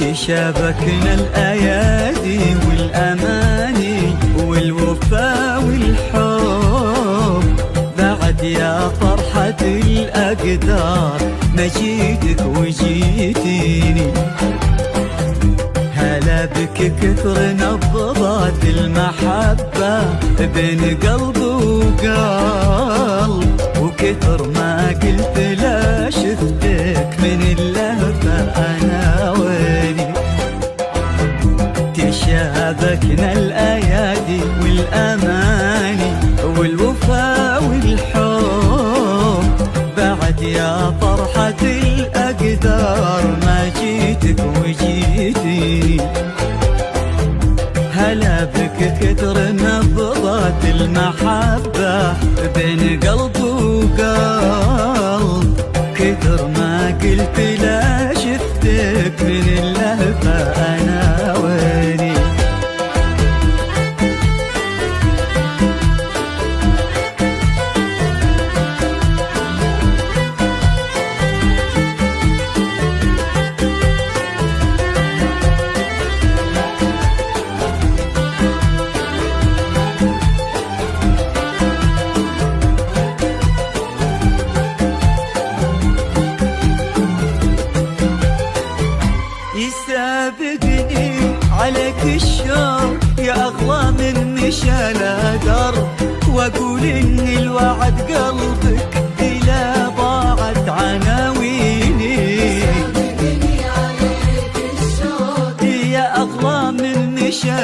تشابكنا الأيادي والأماني والوفا والحب بعد يا فرحة الأقدار ما جيتك وجيتيني. هلا بك كثر نبضات المحبة بين قلب وقلب، وكثر ما قلت لا شفتك من اللهفة أنا ويني. تشابكنا الأيادي والأماني والوفا والحب بعد يا فرحة الأقدار ما جيتك وجيتيني. هلا بك كثر نبضات المحبة بين قلب وقلب، كثر ما قلت لا شفتك من اللهفة أنا ويني. يسابقني عليك الشوق يا أغلى من مشى درب، وأقول إن الوعد قلبك إلى ضاعت عناويني. يسابقني عليك الشوق يا أغلى من مشى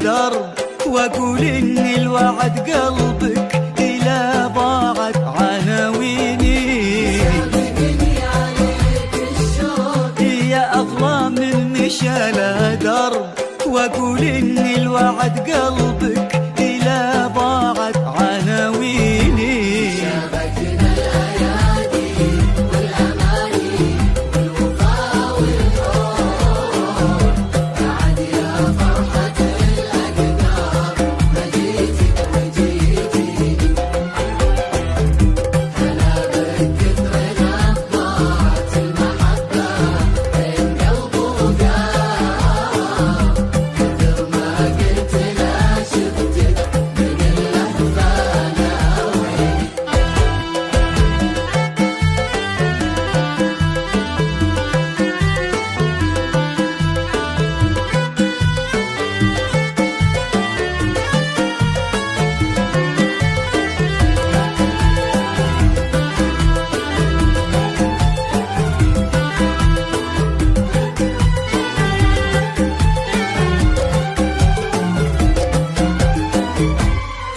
درب، وأقول إن الوعد قلبك إلى ضاعت عناويني. شال درب، واقول ان الوعد قلبك الى ضاعت عناويني. شابكنا الايادي والاماني والوفا والحب بعد يا فرحة الاقدار ما جيتك وجيتي. هلا بك كثر نبضات المحبة بين قلب وقلب،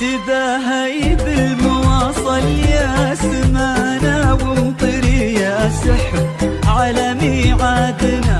تباهي بالمواصل يا سمانة ومطري يا سحر على ميعادنا